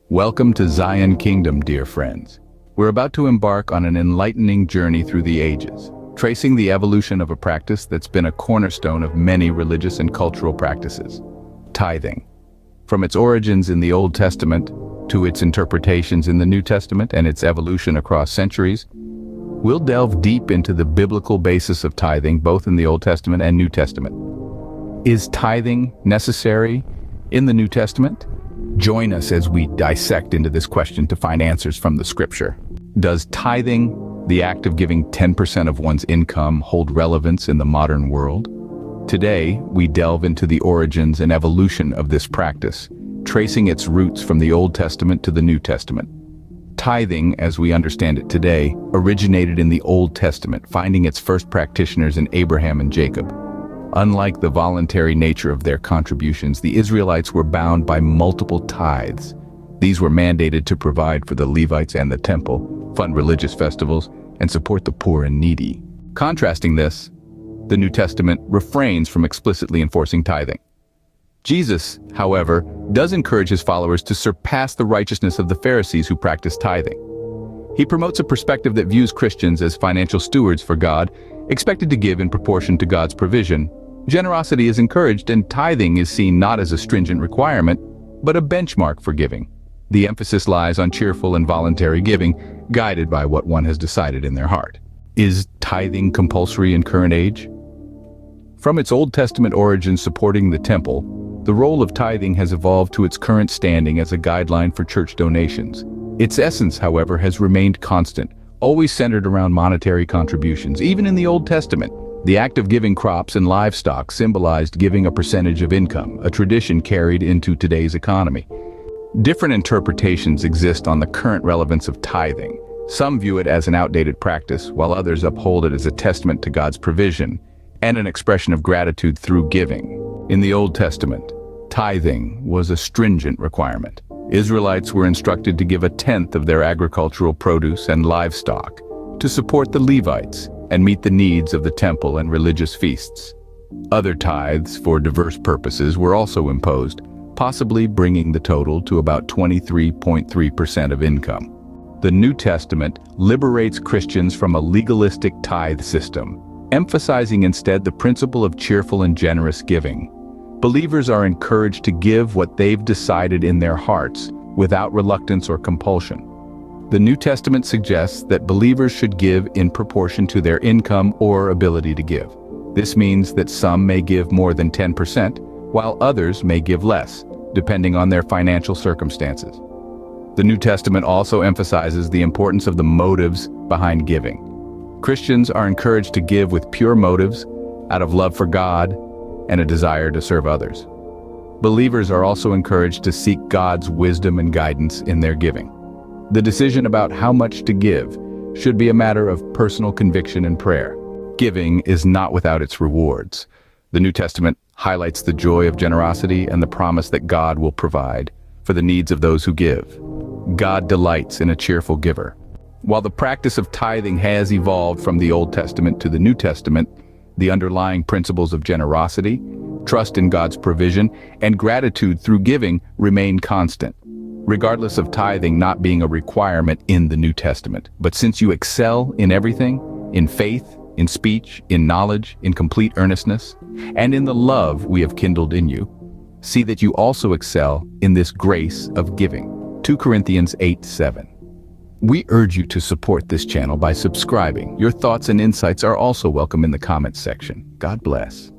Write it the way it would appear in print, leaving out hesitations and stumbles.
Welcome to Zion Kingdom, dear friends. We're about to embark on an enlightening journey through the ages, tracing the evolution of a practice that's been a cornerstone of many religious and cultural practices: tithing. From its origins in the Old Testament to its interpretations in the New Testament and its evolution across centuries, we'll delve deep into the biblical basis of tithing, both in the Old Testament and New Testament. Is tithing necessary in the New Testament? Join us as we dissect into this question to find answers from the scripture. Does tithing, the act of giving 10% of one's income, hold relevance in the modern world? Today, we delve into the origins and evolution of this practice, tracing its roots from the Old Testament to the New Testament. Tithing, as we understand it today, originated in the Old Testament, finding its first practitioners in Abraham and Jacob. Unlike the voluntary nature of their contributions, the Israelites were bound by multiple tithes. These were mandated to provide for the Levites and the temple, fund religious festivals, and support the poor and needy. Contrasting this, the New Testament refrains from explicitly enforcing tithing. Jesus, however, does encourage his followers to surpass the righteousness of the Pharisees who practice tithing. He promotes a perspective that views Christians as financial stewards for God, expected to give in proportion to God's provision. Generosity is encouraged, and tithing is seen not as a stringent requirement, but a benchmark for giving. The emphasis lies on cheerful and voluntary giving, guided by what one has decided in their heart. Is tithing compulsory in current age? From its Old Testament origins supporting the temple, the role of tithing has evolved to its current standing as a guideline for church donations. Its essence, however, has remained constant, always centered around monetary contributions. Even in the Old Testament, the act of giving crops and livestock symbolized giving a percentage of income, a tradition carried into today's economy. Different interpretations exist on the current relevance of tithing. Some view it as an outdated practice, while others uphold it as a testament to God's provision and an expression of gratitude through giving. In the Old Testament, tithing was a stringent requirement. Israelites were instructed to give a tenth of their agricultural produce and livestock to support the Levites and meet the needs of the temple and religious feasts. Other tithes for diverse purposes were also imposed, possibly bringing the total to about 23.3% of income. The New Testament liberates Christians from a legalistic tithe system, emphasizing instead the principle of cheerful and generous giving. Believers are encouraged to give what they've decided in their hearts, without reluctance or compulsion. The New Testament suggests that believers should give in proportion to their income or ability to give. This means that some may give more than 10%, while others may give less, depending on their financial circumstances. The New Testament also emphasizes the importance of the motives behind giving. Christians are encouraged to give with pure motives, out of love for God and a desire to serve others. Believers are also encouraged to seek God's wisdom and guidance in their giving. The decision about how much to give should be a matter of personal conviction and prayer. Giving is not without its rewards. The New Testament highlights the joy of generosity and the promise that God will provide for the needs of those who give. God delights in a cheerful giver. While the practice of tithing has evolved from the Old Testament to the New Testament, the underlying principles of generosity, trust in God's provision, and gratitude through giving remain constant. Regardless of tithing not being a requirement in the New Testament. But since you excel in everything, in faith, in speech, in knowledge, in complete earnestness, and in the love we have kindled in you, see that you also excel in this grace of giving. 2 Corinthians 8:7. We urge you to support this channel by subscribing. Your thoughts and insights are also welcome in the comments section. God bless.